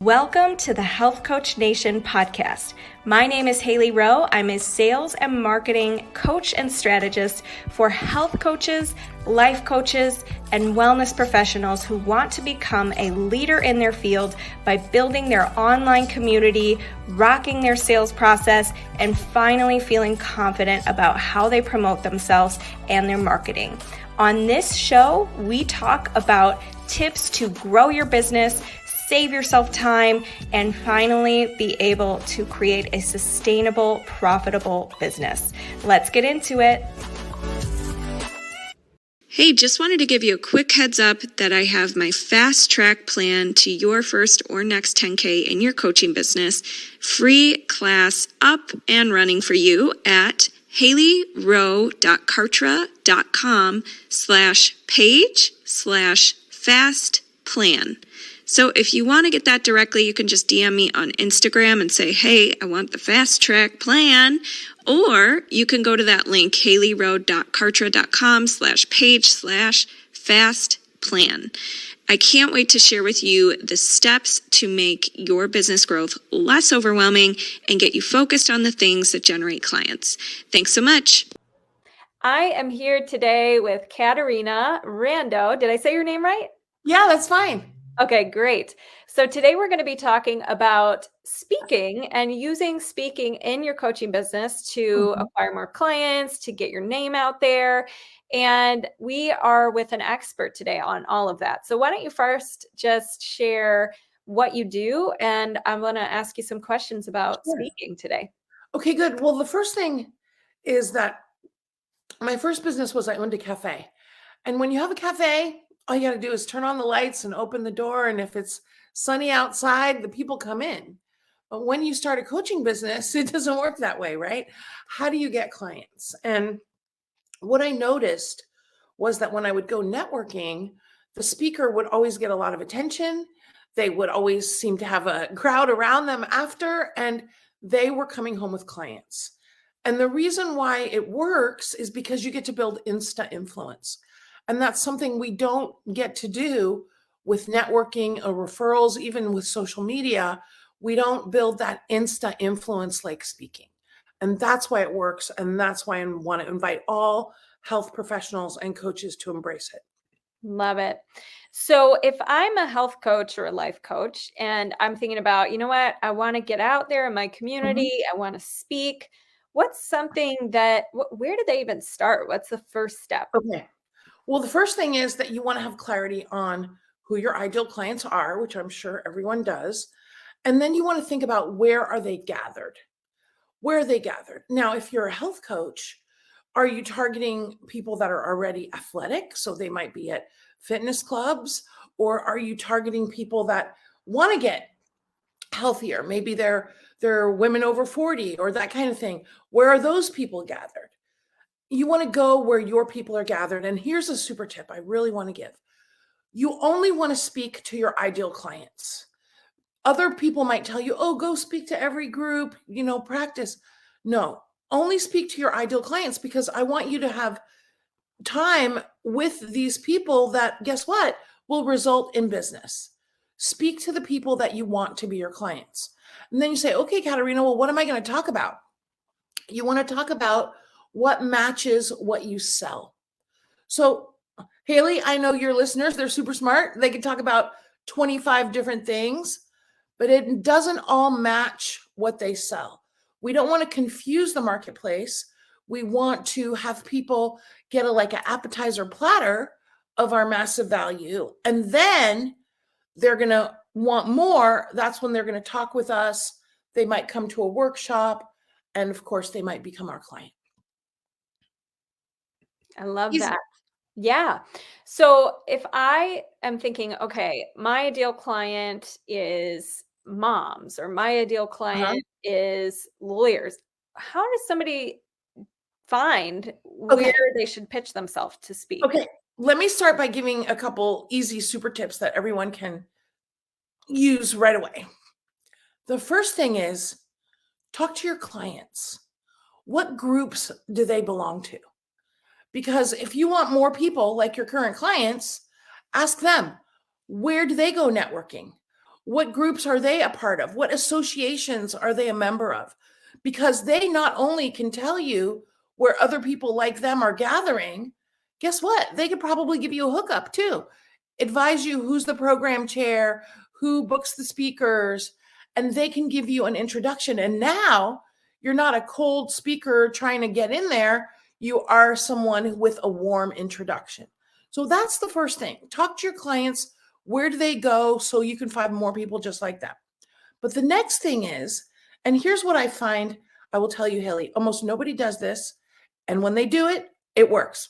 Welcome to the Health Coach Nation podcast. My name is Hailey Rowe. I'm a sales and marketing coach and strategist for health coaches, life coaches, and wellness professionals who want to become a leader in their field by building their online community, rocking their sales process, and finally feeling confident about how they promote themselves and their marketing. On this show, we talk about tips to grow your business, save yourself time, and finally be able to create a sustainable, profitable business. Let's get into it. Hey, just wanted to give you a quick heads up that I have my fast track plan to your first or next 10K in your coaching business. Free class up and running for you at haileyrowe.kartra.com/page/fast plan. So if you want to get that directly, you can just DM me on Instagram and say, hey, I want the fast track plan. Or you can go to that link, haileyrowe.kartra.com/page/fast plan. I can't wait to share with you the steps to make your business growth less overwhelming and get you focused on the things that generate clients. Thanks so much. I am here today with Caterina Rando. Did I say your name right? Yeah, that's fine. Okay, great. So today we're going to be talking about speaking and using speaking in your coaching business to acquire more clients, to get your name out there. And we are with an expert today on all of that. So why don't you first just share what you do? And I'm going to ask you some questions about speaking today. Okay, good. Well, the first thing is that my first business was I owned a cafe. And when you have a cafe, all you got to do is turn on the lights and open the door. And if it's sunny outside, the people come in. But when you start a coaching business, it doesn't work that way, right? How do you get clients? And what I noticed was that when I would go networking, the speaker would always get a lot of attention. They would always seem to have a crowd around them after, and they were coming home with clients. And the reason why it works is because you get to build Insta influence. And that's something we don't get to do with networking or referrals, even with social media. We don't build that Insta influence like speaking. And that's why it works. And that's why I want to invite all health professionals and coaches to embrace it. Love it. So if I'm a health coach or a life coach and I'm thinking about, you know what, I want to get out there in my community, I want to speak. What's something that, where do they even start? What's the first step? Okay. Well, the first thing is that you want to have clarity on who your ideal clients are, which I'm sure everyone does. And then you want to think about where are they gathered? Where are they gathered? Now, if you're a health coach, are you targeting people that are already athletic? So they might be at fitness clubs, or are you targeting people that want to get healthier? Maybe they're women over 40 or that kind of thing. Where are those people gathered? You want to go where your people are gathered. And here's a super tip I really want to give. You only want to speak to your ideal clients. Other people might tell you, oh, go speak to every group, practice. No, only speak to your ideal clients, because I want you to have time with these people that, guess what, will result in business. Speak to the people that you want to be your clients. And then you say, okay, Caterina, well, what am I going to talk about? You want to talk about what matches what you sell. So, Hailey, I know your listeners, they're super smart. They can talk about 25 different things, but it doesn't all match what they sell. We don't want to confuse the marketplace. We want to have people get an appetizer platter of our massive value. And then they're going to want more. That's when they're going to talk with us. They might come to a workshop. And of course, they might become our client. I love that. Yeah. So if I am thinking, okay, my ideal client is moms, or my ideal client is lawyers, how does somebody find where they should pitch themselves to speak? Okay. Let me start by giving a couple easy super tips that everyone can use right away. The first thing is talk to your clients. What groups do they belong to? Because if you want more people like your current clients, ask them, where do they go networking? What groups are they a part of? What associations are they a member of? Because they not only can tell you where other people like them are gathering, guess what? They could probably give you a hookup too. Advise you who's the program chair, who books the speakers, and they can give you an introduction. And now you're not a cold speaker trying to get in there. You are someone with a warm introduction. So that's the first thing. Talk to your clients. Where do they go so you can find more people just like that? But the next thing is, and here's what I find, I will tell you, Hailey, almost nobody does this. And when they do it, it works.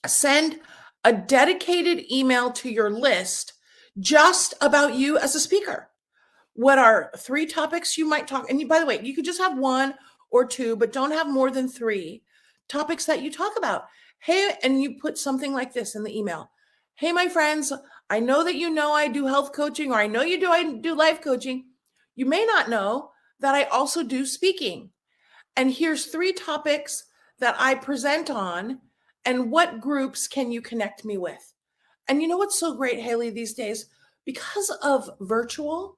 Send a dedicated email to your list just about you as a speaker. What are 3 topics you might talk? And by the way, you could just have 1 or 2, but don't have more than 3 topics that you talk about. Hey, and you put something like this in the email. Hey, my friends, I know that you know I do health coaching, or I know I do life coaching. You may not know that I also do speaking. And here's 3 topics that I present on, and what groups can you connect me with? And you know what's so great, Hailey, these days? Because of virtual,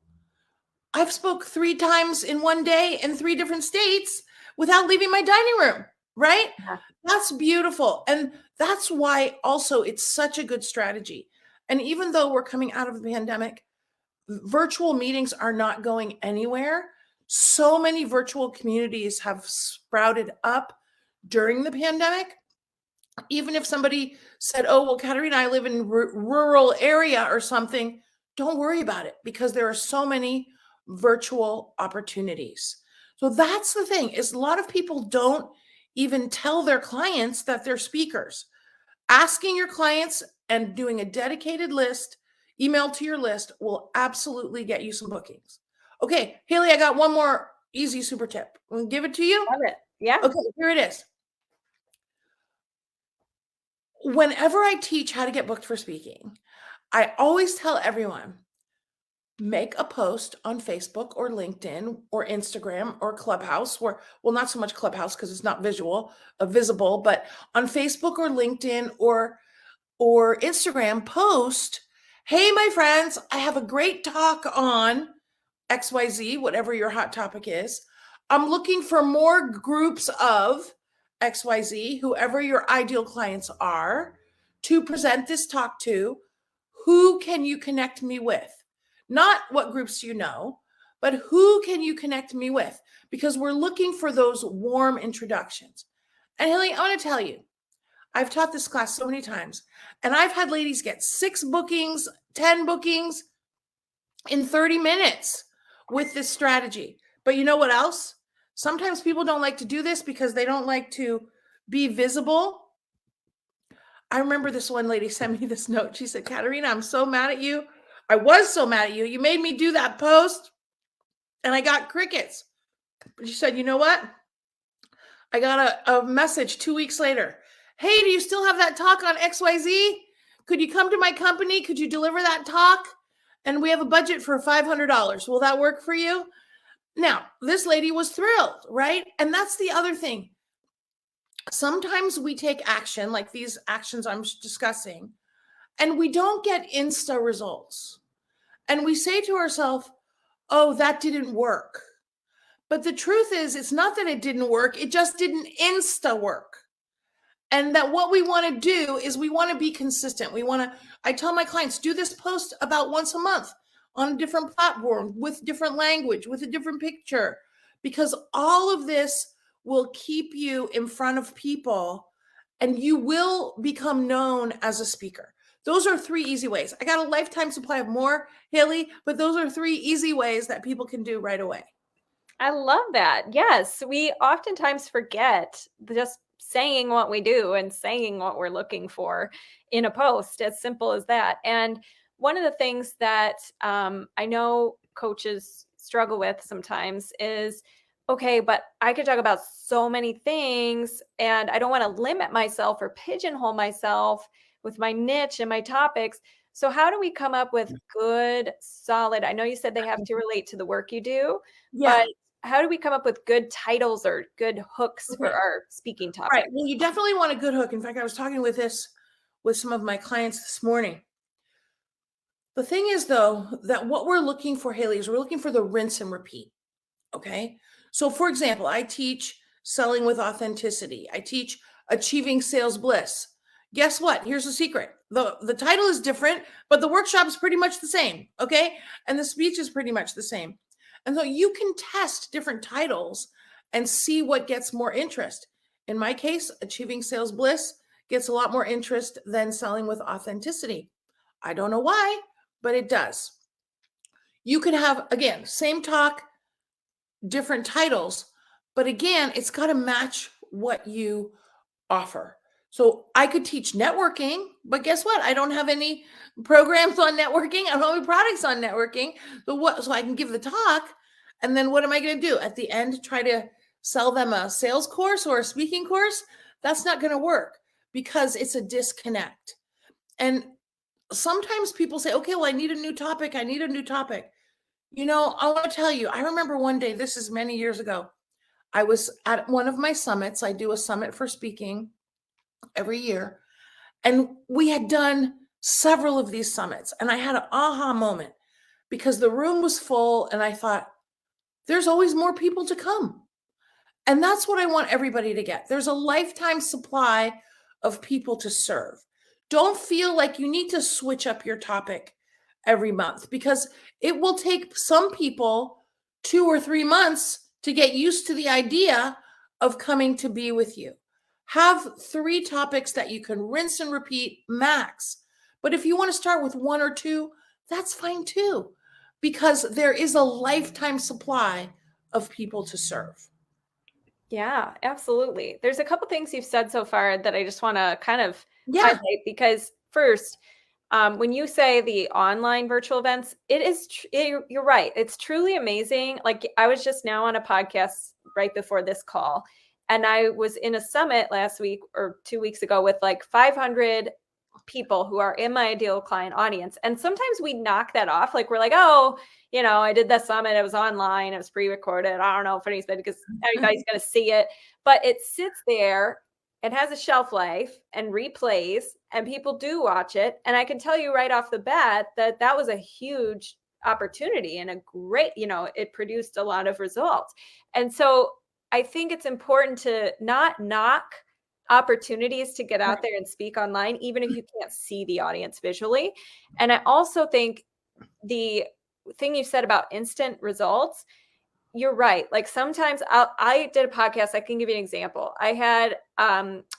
I've spoke 3 times in one day in 3 different states without leaving my dining room, right? Yeah. That's beautiful. And that's why also it's such a good strategy. And even though we're coming out of the pandemic, virtual meetings are not going anywhere. So many virtual communities have sprouted up during the pandemic. Even if somebody said, oh, well, Caterina, I live in rural area or something, don't worry about it, because there are so many virtual opportunities. So that's the thing, is a lot of people don't even tell their clients that they're speakers. Asking your clients and doing a dedicated list, email to your list, will absolutely get you some bookings. Okay, Hailey, I got one more easy super tip. I'm gonna give it to you. Love it. Yeah. Okay, here it is. Whenever I teach how to get booked for speaking, I always tell everyone, make a post on Facebook or LinkedIn or Instagram or Clubhouse, well, not so much Clubhouse because it's not visible, but on Facebook or LinkedIn or Instagram, post, hey, my friends, I have a great talk on XYZ, whatever your hot topic is. I'm looking for more groups of XYZ, whoever your ideal clients are, to present this talk to. Who can you connect me with? Not what groups you know, but who can you connect me with? Because we're looking for those warm introductions. And Hailey, I want to tell you, I've taught this class so many times, and I've had ladies get 6 bookings, 10 bookings in 30 minutes with this strategy. But you know what else? Sometimes people don't like to do this because they don't like to be visible. I remember this one lady sent me this note. She said, Caterina, I'm so mad at you. I was so mad at you. You made me do that post and I got crickets. But she said, you know what? I got a message 2 weeks later. Hey, do you still have that talk on XYZ? Could you come to my company? Could you deliver that talk? And we have a budget for $500. Will that work for you? Now, this lady was thrilled, right? And that's the other thing. Sometimes we take action, like these actions I'm discussing, and we don't get Insta results. And we say to ourselves, oh, that didn't work. But the truth is, it's not that it didn't work. It just didn't Insta work. And that what we want to do is we want to be consistent. I tell my clients, do this post about once a month on a different platform with different language, with a different picture, because all of this will keep you in front of people and you will become known as a speaker. Those are 3 easy ways. I got a lifetime supply of more, Hailey, but those are 3 easy ways that people can do right away. I love that. Yes, we oftentimes forget just saying what we do and saying what we're looking for in a post, as simple as that. And one of the things that I know coaches struggle with sometimes is, okay, but I could talk about so many things and I don't want to limit myself or pigeonhole myself with my niche and my topics. So how do we come up with good, solid, I know you said they have to relate to the work you do, Yeah. but how do we come up with good titles or good hooks for our speaking topic? Right. Well, you definitely want a good hook. In fact, I was talking with some of my clients this morning. The thing is, though, that what we're looking for, Hailey, is we're looking for the rinse and repeat. Okay. So, for example, I teach selling with authenticity. I teach achieving sales bliss. Guess what? Here's the secret. The title is different, but the workshop is pretty much the same. Okay. And the speech is pretty much the same. And so you can test different titles and see what gets more interest. In my case, achieving sales bliss gets a lot more interest than selling with authenticity. I don't know why, but it does. You can have, again, same talk, different titles, but again, it's got to match what you offer. So I could teach networking, but guess what? I don't have any programs on networking. I don't have any products on networking. So I can give the talk, and then what am I going to do at the end? Try to sell them a sales course or a speaking course? That's not going to work because it's a disconnect. And sometimes people say, okay, well, I need a new topic. I need a new topic. I want to tell you, I remember one day, this is many years ago, I was at one of my summits. I do a summit for speaking every year. And we had done several of these summits. And I had an aha moment because the room was full. And I thought, there's always more people to come. And that's what I want everybody to get. There's a lifetime supply of people to serve. Don't feel like you need to switch up your topic every month because it will take some people 2 or 3 months to get used to the idea of coming to be with you. Have 3 topics that you can rinse and repeat max. But if you want to start with 1 or 2, that's fine too, because there is a lifetime supply of people to serve. Yeah, absolutely. There's a couple things you've said so far that I just want to kind of highlight because first, when you say the online virtual events, you're right. It's truly amazing. Like I was just now on a podcast right before this call, and I was in a summit last week or 2 weeks ago with like 500 people who are in my ideal client audience. And sometimes we knock that off. Like we're like, oh, I did that summit. It was online. It was pre-recorded. I don't know if anybody's going to see it, but it sits there. It has a shelf life and replays, and people do watch it. And I can tell you right off the bat that was a huge opportunity and a great, it produced a lot of results. And so I think it's important to not knock opportunities to get out there and speak online, even if you can't see the audience visually. And I also think the thing you said about instant results, you're right. Like sometimes I did a podcast. I can give you an example. I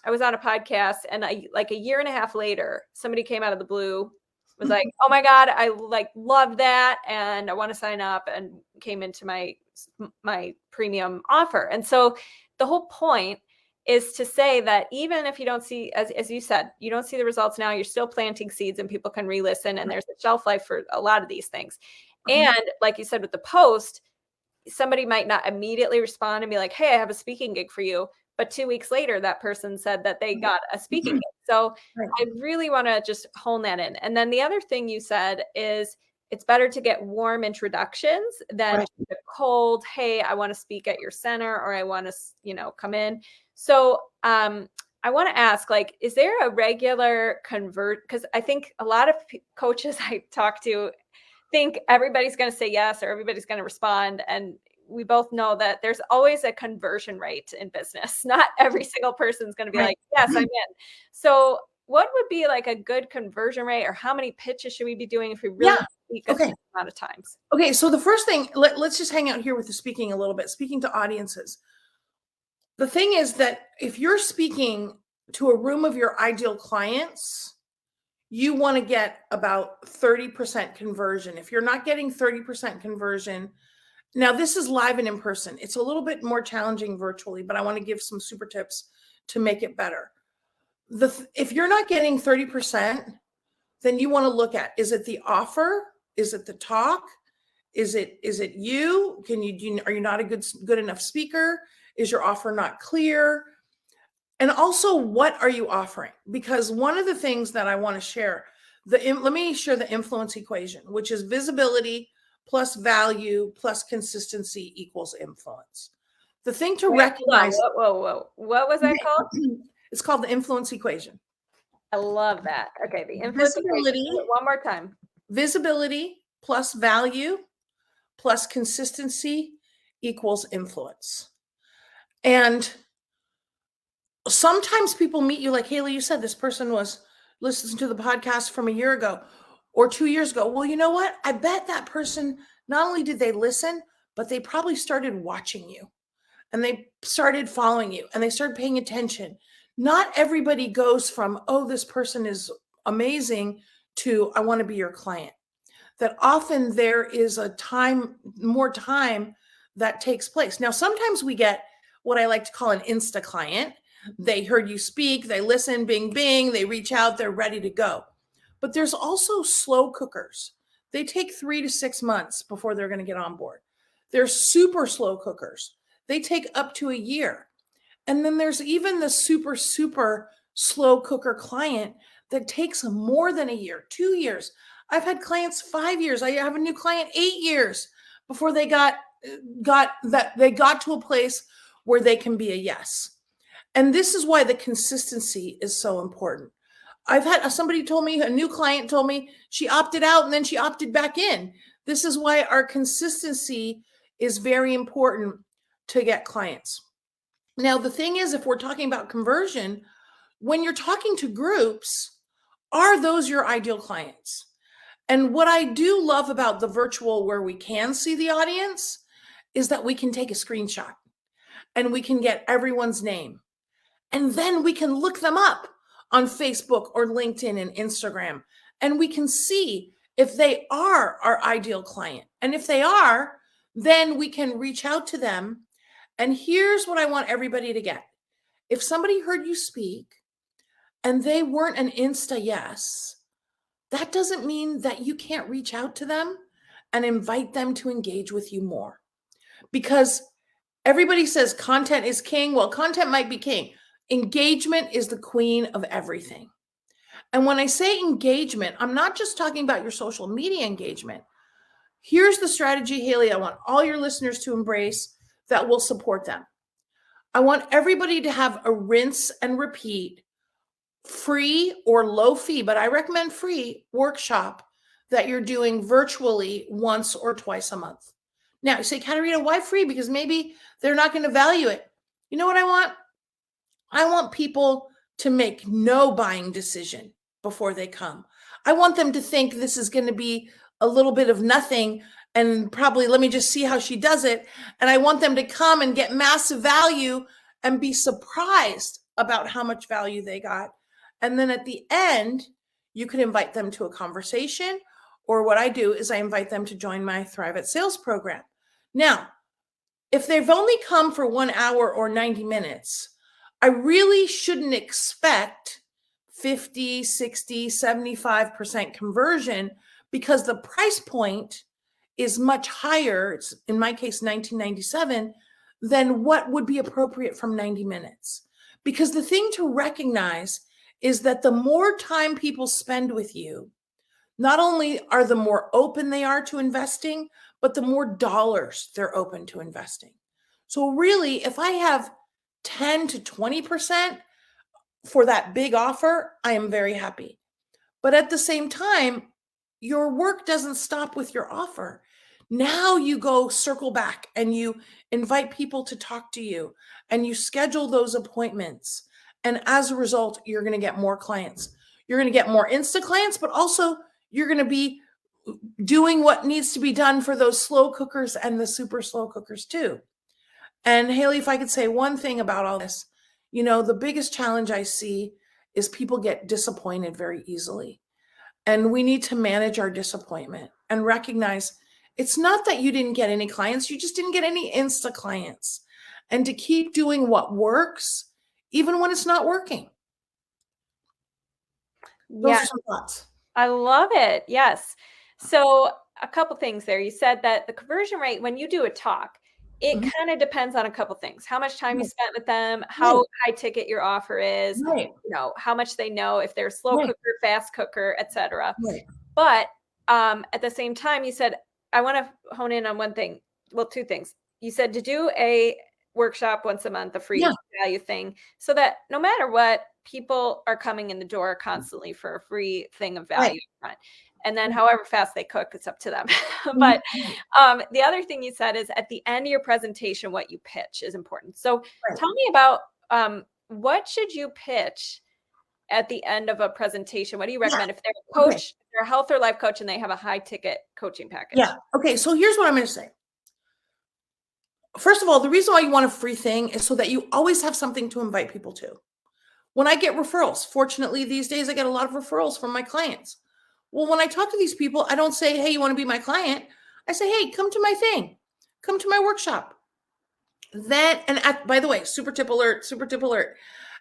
was on a podcast and like a year and a half later, somebody came out of the blue, was like, oh my God, I love that. And I want to sign up, and came into my premium offer. And so the whole point is to say that even if you don't see, as you said, you don't see the results now, you're still planting seeds and people can re-listen, and there's a shelf life for a lot of these things. And like you said, with the post, somebody might not immediately respond and be like, hey, I have a speaking gig for you. But 2 weeks later, that person said that they got a speaking gig. So I really want to just hone that in. And then the other thing you said is it's better to get warm introductions than a cold, hey, I want to speak at your center, or I want to, come in. So I want to ask, like, is there a regular because I think a lot of coaches I talk to think everybody's going to say yes or everybody's going to respond. And we both know that there's always a conversion rate in business. Not every single person's going to be like, yes, I'm in. So what would be like a good conversion rate, or how many pitches should we be doing if we really speak a certain amount of times? Okay. So the first thing, let's just hang out here with the speaking a little bit, speaking to audiences. The thing is that if you're speaking to a room of your ideal clients, you want to get about 30% conversion. If you're not getting 30% conversion, now this is live and in person. It's a little bit more challenging virtually, but I want to give some super tips to make it better. If you're not getting 30%, then you want to look at, is it the offer? Is it the talk? Is it you? Are you not a good enough speaker? Is your offer not clear? And also, what are you offering? Because one of the things that I want to share, let me share the influence equation, which is visibility plus value plus consistency equals influence. The thing to recognize. Whoa. What was that called? It's called the influence equation. I love that. Okay. The influence equation. One more time. Visibility plus value plus consistency equals influence. And sometimes people meet you like, Hailey, you said this person was listening to the podcast from a year ago or 2 years ago. Well, you know what? I bet that person, not only did they listen, but they probably started watching you and they started following you and they started paying attention. Not everybody goes from, oh, this person is amazing to, I want to be your client. That often there is more time that takes place. Now, sometimes we get what I like to call an Insta Client. They heard you speak, they listen, bing, bing, they reach out, they're ready to go. But there's also slow cookers. They take 3 to 6 months before they're going to get on board. There's super slow cookers. They take up to a year. And then there's even the super, super slow cooker client that takes more than a year, 2 years. I've had clients 5 years. I have a new client 8 years before they got to a place where they can be a yes. And this is why the consistency is so important. I've had somebody told me, a new client told me she opted out and then she opted back in. This is why our consistency is very important to get clients. Now, the thing is, if we're talking about conversion, when you're talking to groups, are those your ideal clients? And what I do love about the virtual where we can see the audience is that we can take a screenshot and we can get everyone's name. And then we can look them up on Facebook or LinkedIn and Instagram. And we can see if they are our ideal client. And if they are, then we can reach out to them. And here's what I want everybody to get. If somebody heard you speak and they weren't an Insta yes, that doesn't mean that you can't reach out to them and invite them to engage with you more. Because everybody says content is king. Well, content might be king. Engagement is the queen of everything. And when I say engagement, I'm not just talking about your social media engagement. Here's the strategy, Hailey, I want all your listeners to embrace that will support them. I want everybody to have a rinse and repeat free or low fee, but I recommend free workshop that you're doing virtually once or twice a month. Now you say, Caterina, why free? Because maybe they're not going to value it. You know what I want? I want people to make no buying decision before they come. I want them to think this is going to be a little bit of nothing and probably let me just see how she does it. And I want them to come and get massive value and be surprised about how much value they got. And then at the end, you can invite them to a conversation, or what I do is I invite them to join my Thrive at Sales program. Now, if they've only come for 1 hour or 90 minutes, I really shouldn't expect 50, 60, 75% conversion because the price point is much higher. It's, in my case, $19.97 than what would be appropriate from 90 minutes. Because the thing to recognize is that the more time people spend with you, not only are the more open they are to investing, but the more dollars they're open to investing. So really, if I have 10 to 20% for that big offer, I am very happy. But at the same time, your work doesn't stop with your offer. Now you go circle back and you invite people to talk to you and you schedule those appointments. And as a result, you're going to get more clients. You're going to get more Insta clients, but also you're going to be doing what needs to be done for those slow cookers and the super slow cookers too. And Hailey, if I could say one thing about all this, you know, the biggest challenge I see is people get disappointed very easily. And we need to manage our disappointment and recognize it's not that you didn't get any clients, you just didn't get any Insta clients. And to keep doing what works, even when it's not working. Those are some thoughts. I love it. Yes. So a couple things there. You said that the conversion rate, when you do a talk, it kind of depends on a couple things. How much time you spent with them, how high ticket your offer is, you know, how much they know, if they're slow cooker, fast cooker, etc. But at the same time, you said, I want to hone in on one thing. Well, two things. You said to do a workshop once a month, a free value thing, so that no matter what, people are coming in the door constantly for a free thing of value. And then however fast they cook, it's up to them. But the other thing you said is at the end of your presentation, what you pitch is important. So tell me about what should you pitch at the end of a presentation? What do you recommend if they're a coach, if they're a health or life coach, and they have a high ticket coaching package? Yeah. Okay. So here's what I'm going to say. First of all, the reason why you want a free thing is so that you always have something to invite people to. When I get referrals, fortunately, these days I get a lot of referrals from my clients. Well, when I talk to these people, I don't say, hey, you want to be my client? I say, hey, come to my thing. Come to my workshop. Then, and by the way, super tip alert.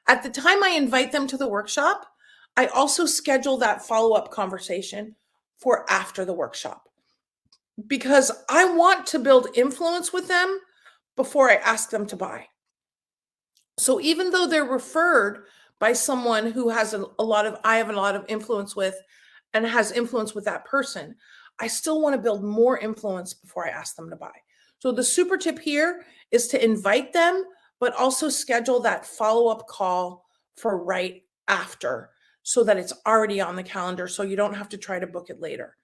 At the time I invite them to the workshop, I also schedule that follow-up conversation for after the workshop, because I want to build influence with them before I ask them to buy. So even though they're referred by someone who has I have a lot of influence with and has influence with that person, I still want to build more influence before I ask them to buy. So the super tip here is to invite them, but also schedule that follow-up call for right after so that it's already on the calendar so you don't have to try to book it later.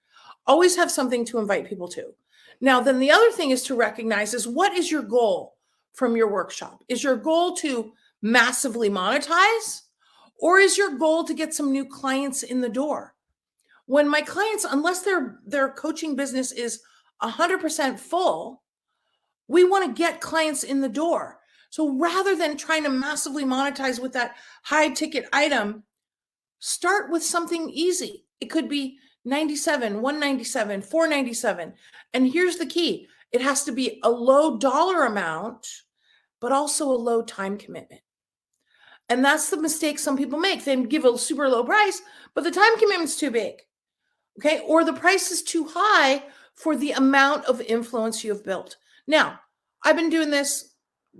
Always have something to invite people to. Now, then the other thing is to recognize is what is your goal from your workshop? Is your goal to massively monetize, or is your goal to get some new clients in the door? When my clients, unless their coaching business is 100% full, we want to get clients in the door. So rather than trying to massively monetize with that high ticket item, start with something easy. It could be 97, 197, 497. And here's the key. It has to be a low dollar amount, but also a low time commitment. And that's the mistake some people make. They give a super low price, but the time commitment's too big. Okay. Or the price is too high for the amount of influence you have built. Now, I've been doing this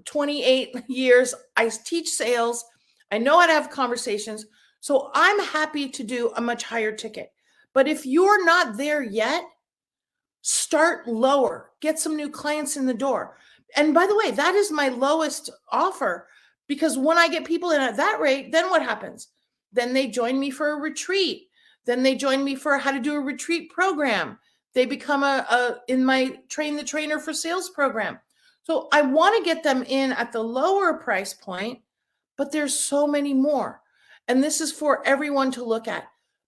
28 years. I teach sales. I know how to have conversations. So I'm happy to do a much higher ticket. But if you're not there yet, start lower, get some new clients in the door. And by the way, that is my lowest offer, because when I get people in at that rate, then what happens? Then they join me for a retreat. Then they join me for how to do a retreat program. They become in my Train the Trainer for Sales program. So I want to get them in at the lower price point, but there's so many more. And this is for everyone to look at.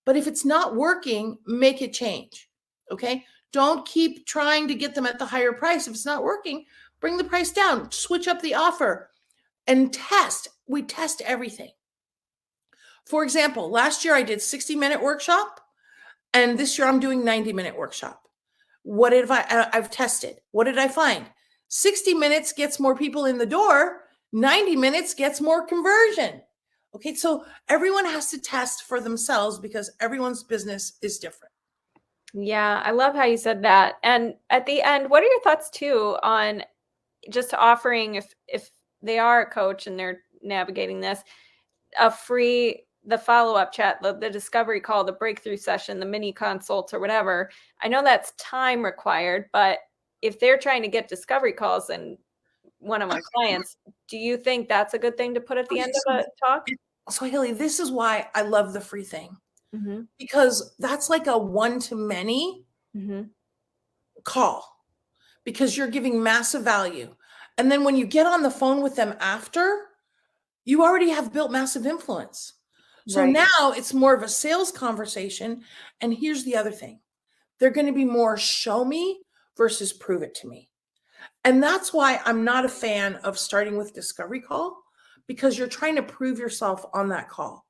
But if it's not working, make it change. Okay. Don't keep trying to get them at the higher price. If it's not working, bring the price down, switch up the offer and test. We test everything. For example, last year I did 60-minute workshop, and this year I'm doing 90-minute workshop. What did I've tested? What did I find? 60 minutes gets more people in the door. 90 minutes gets more conversion. Okay, so everyone has to test for themselves because everyone's business is different. Yeah, I love how you said that. And at the end, what are your thoughts too on just offering, if they are a coach and they're navigating this, a free, the follow-up chat, the discovery call, the breakthrough session, the mini consults or whatever? I know that's time required, but if they're trying to get discovery calls and one-on-one clients, do you think that's a good thing to put at the end of a talk? So Hailey, this is why I love the free thing, because that's like a one-to-many call, because you're giving massive value. And then when you get on the phone with them after, you already have built massive influence. So now it's more of a sales conversation. And here's the other thing. They're going to be more show me versus prove it to me. And that's why I'm not a fan of starting with discovery call, because you're trying to prove yourself on that call.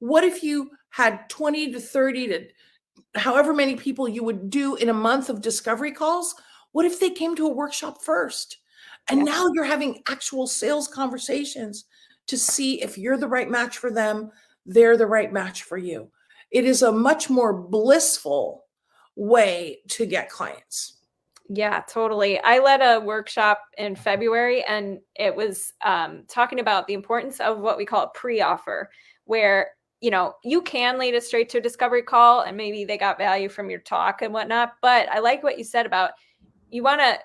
What if you had 20 to 30 to however many people you would do in a month of discovery calls? What if they came to a workshop first? And now you're having actual sales conversations to see if you're the right match for them, they're the right match for you. It is a much more blissful way to get clients. Yeah, totally. I led a workshop in February, and it was talking about the importance of what we call a pre-offer, where, you know, you can lead it straight to a discovery call and maybe they got value from your talk and whatnot. But I like what you said about, you want to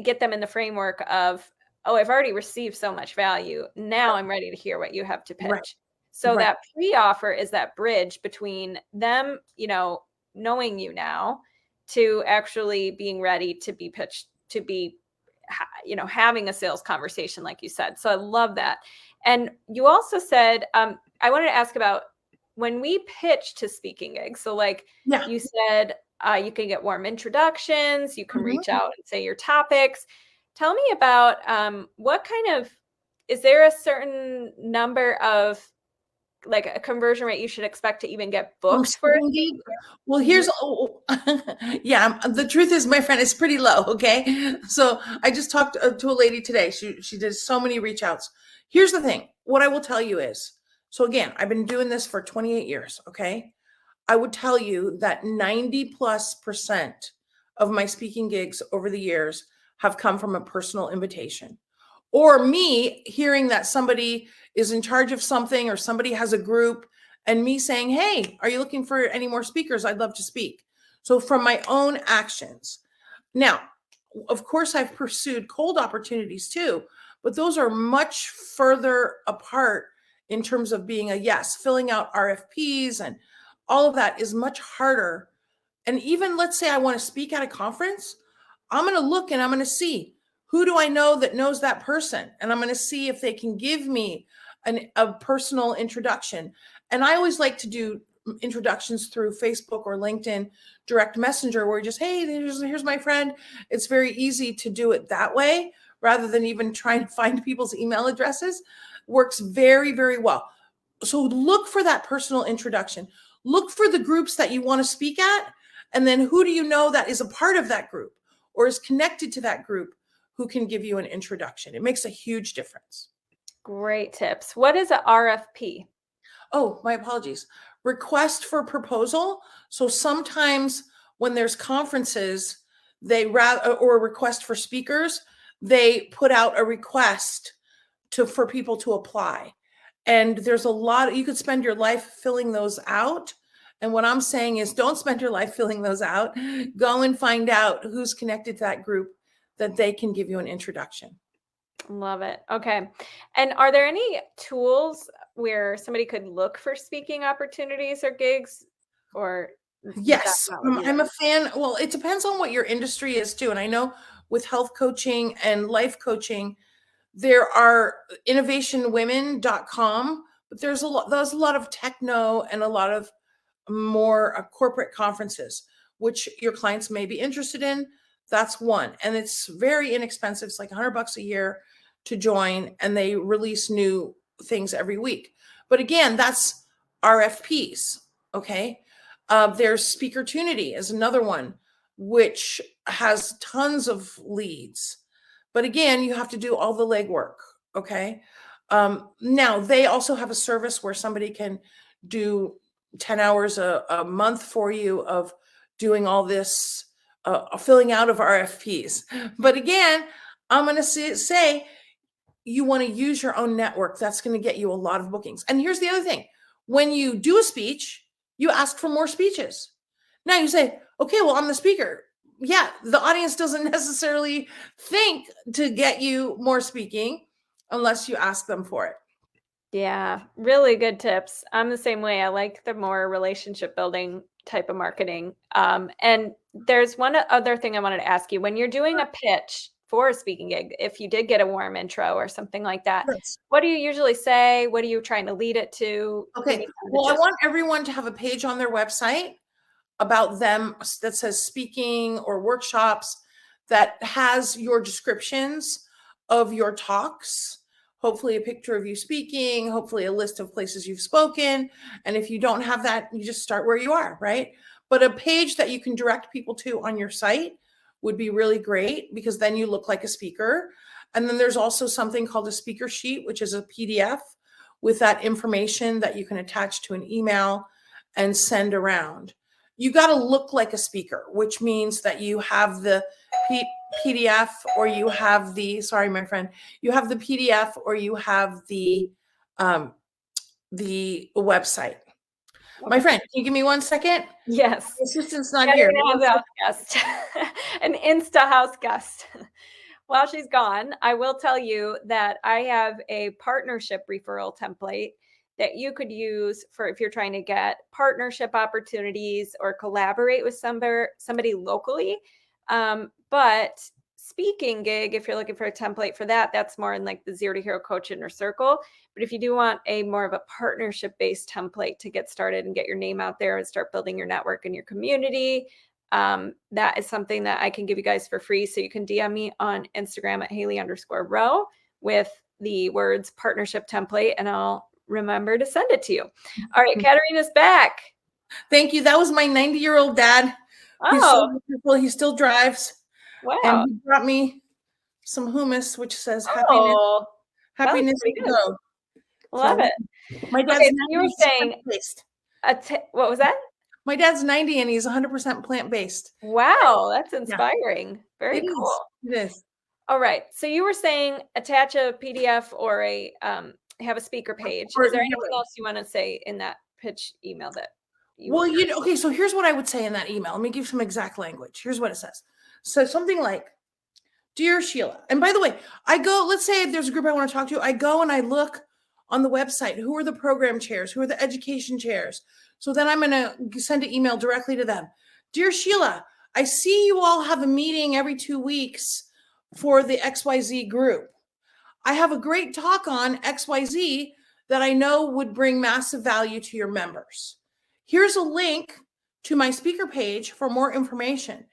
get them in the framework of, oh, I've already received so much value. Now I'm ready to hear what you have to pitch. So that pre-offer is that bridge between them, you know, knowing you now to actually being ready to be pitched, to be, having a sales conversation, like you said. So I love that. And you also said, I wanted to ask about when we pitch to speaking gigs. So like Yeah. you said, you can get warm introductions, you can Mhm. reach out and say your topics. Tell me about what kind of, is there a certain number of like a conversion rate you should expect to even get From booked for? speaking gig? Well, here's yeah, the truth is, my friend, it's pretty low, okay? So I just talked to a lady today. She did so many reach outs. Here's the thing. What I will tell you is, so again, I've been doing this for 28 years, okay? I would tell you that 90+% of my speaking gigs over the years have come from a personal invitation, or me hearing that somebody is in charge of something or somebody has a group and me saying, hey, are you looking for any more speakers? I'd love to speak. So from my own actions. Now, of course, I've pursued cold opportunities too, but those are much further apart in terms of being a yes. Filling out RFPs and all of that is much harder. And even let's say I want to speak at a conference, I'm going to look and I'm going to see, who do I know that knows that person? And I'm going to see if they can give me a personal introduction. And I always like to do introductions through Facebook or LinkedIn direct messenger, where just, hey, here's my friend. It's very easy to do it that way rather than even trying to find people's email addresses. Works very, very well. So look for that personal introduction. Look for the groups that you want to speak at. And then who do you know that is a part of that group or is connected to that group who can give you an introduction? It makes a huge difference. Great tips. What is a RFP? Oh, my apologies. Request for proposal. So sometimes when there's conferences, or request for speakers, they put out a request for people to apply. And there's a lot, you could spend your life filling those out. And what I'm saying is, don't spend your life filling those out. Go and find out who's connected to that group that they can give you an introduction. Love it. Okay. And are there any tools where somebody could look for speaking opportunities or gigs, or Yes, I'm a fan. Well, it depends on what your industry is too. And I know with health coaching and life coaching, there are innovationwomen.com, but there's a lot of techno and a lot of more corporate conferences, which your clients may be interested in. That's one. And it's very inexpensive. It's like $100 a year to join, and they release new things every week. But again, that's RFPs. Okay. There's Speaker Tunity is another one, which has tons of leads. But again, you have to do all the legwork. Okay. Now they also have a service where somebody can do 10 hours a month for you of doing all this filling out of RFPs. But again, I'm going to say you want to use your own network. That's going to get you a lot of bookings. And here's the other thing. When you do a speech, you ask for more speeches. Now you say, okay, well, I'm the speaker. Yeah, the audience doesn't necessarily think to get you more speaking unless you ask them for it. Yeah, really good tips. I'm the same way. I like the more relationship building type of marketing. And there's one other thing I wanted to ask you. When you're doing a pitch for a speaking gig, if you did get a warm intro or something like that, Yes. what do you usually say? What are you trying to lead it to? Okay. Well, I want everyone to have a page on their website about them that says speaking or workshops that has your descriptions of your talks. Hopefully a picture of you speaking, hopefully a list of places you've spoken. And if you don't have that, you just start where you are, right? But a page that you can direct people to on your site would be really great, because then you look like a speaker. And then there's also something called a speaker sheet, which is a PDF with that information that you can attach to an email and send around. You got to look like a speaker, which means that you have the PDF or you have the, sorry, my friend, you have the PDF or you have the website. My friend, can you give me 1 second? Yes. The assistant's not here. House guest. An Insta house guest. While she's gone, I will tell you that I have a partnership referral template that you could use for if you're trying to get partnership opportunities or collaborate with somebody locally. But speaking gig, if you're looking for a template for that, that's more in like the 0 to Hero Coach Inner Circle. But if you do want a more of a partnership based template to get started and get your name out there and start building your network and your community, that is something that I can give you guys for free. So you can DM me on Instagram at Hailey_Rowe with the words partnership template, and I'll remember to send it to you. All right, Caterina's back. Thank you. That was my 90-year-old dad. He's so wonderful. He still drives. Wow. And he brought me some hummus, which says happiness to go. Love it. My dad's 90. You were saying what was that? My dad's 90 and he's 100% plant-based. Wow, that's inspiring. Yeah. Very cool. It is. All right. So you were saying attach a PDF or have a speaker page. Is there anything else you want to say in that pitch email that okay, so here's what I would say in that email. Let me give some exact language. Here's what it says. So something like, Dear Sheila, and by the way, let's say there's a group I want to talk to, I go and I look on the website, who are the program chairs, who are the education chairs. So then I'm going to send an email directly to them. Dear Sheila, I see you all have a meeting every 2 weeks for the XYZ group. I have a great talk on XYZ that I know would bring massive value to your members. Here's a link to my speaker page for more information.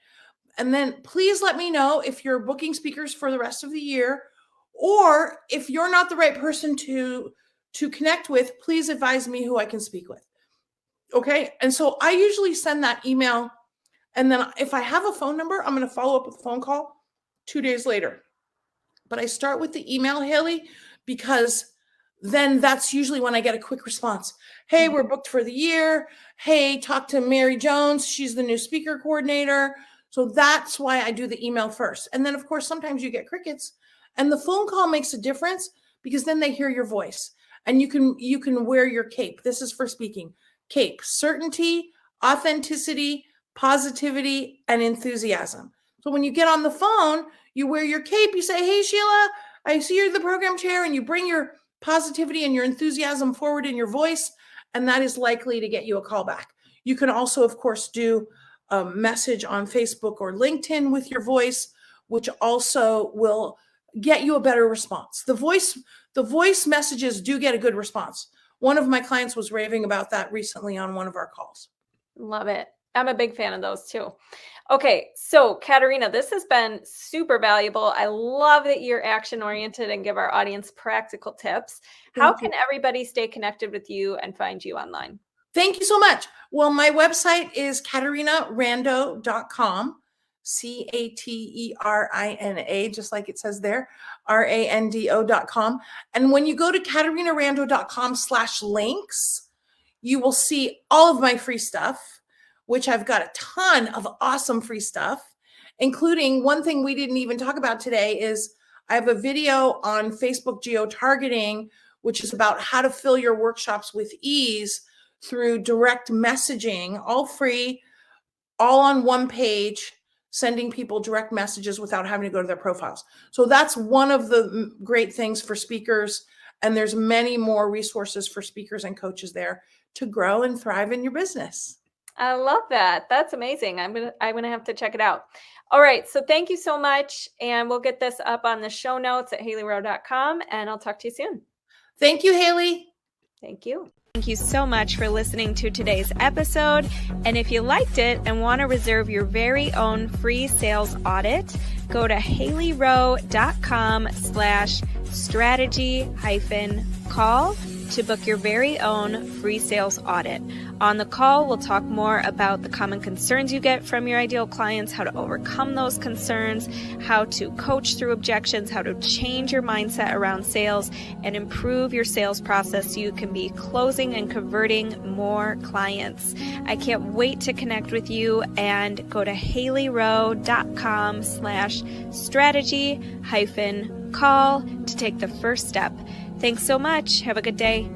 And then please let me know if you're booking speakers for the rest of the year, or if you're not the right person to connect with, please advise me who I can speak with. Okay. And so I usually send that email. And then if I have a phone number, I'm going to follow up with a phone call 2 days later. But I start with the email, Hailey, because then that's usually when I get a quick response. Hey, we're booked for the year. Hey, talk to Mary Jones. She's the new speaker coordinator. So that's why I do the email first. And then, of course, sometimes you get crickets. And the phone call makes a difference because then they hear your voice. And you can wear your cape. This is for speaking. Cape: certainty, authenticity, positivity, and enthusiasm. So when you get on the phone, you wear your cape. You say, hey, Sheila, I see you're the program chair, and you bring your positivity and your enthusiasm forward in your voice, and that is likely to get you a call back. You can also, of course, do a message on Facebook or LinkedIn with your voice, which also will get you a better response. The voice messages do get a good response. One of my clients was raving about that recently on one of our calls. Love it. I'm a big fan of those too. Okay, so Caterina, this has been super valuable. I love that you're action-oriented and give our audience practical tips. How can everybody stay connected with you and find you online? Thank you so much. Well, my website is CaterinaRando.com, CATERINA, just like it says there, RANDO.com. And when you go to CaterinaRando.com/links, you will see all of my free stuff, which I've got a ton of awesome free stuff, including one thing we didn't even talk about today is I have a video on Facebook Geo Targeting, which is about how to fill your workshops with ease through direct messaging, all free, all on one page, sending people direct messages without having to go to their profiles. So that's one of the great things for speakers. And there's many more resources for speakers and coaches there to grow and thrive in your business. I love that. That's amazing. I'm gonna have to check it out. All right. So thank you so much. And we'll get this up on the show notes at HaileyRowe.com, and I'll talk to you soon. Thank you, Hailey. Thank you. Thank you so much for listening to today's episode. And if you liked it and want to reserve your very own free sales audit, go to HaileyRowe.com/strategy-call to book your very own free sales audit. On the call, we'll talk more about the common concerns you get from your ideal clients, how to overcome those concerns, how to coach through objections, how to change your mindset around sales, and improve your sales process so you can be closing and converting more clients. I can't wait to connect with you, and go to HaileyRowe.com/strategy-call to take the first step. Thanks so much. Have a good day.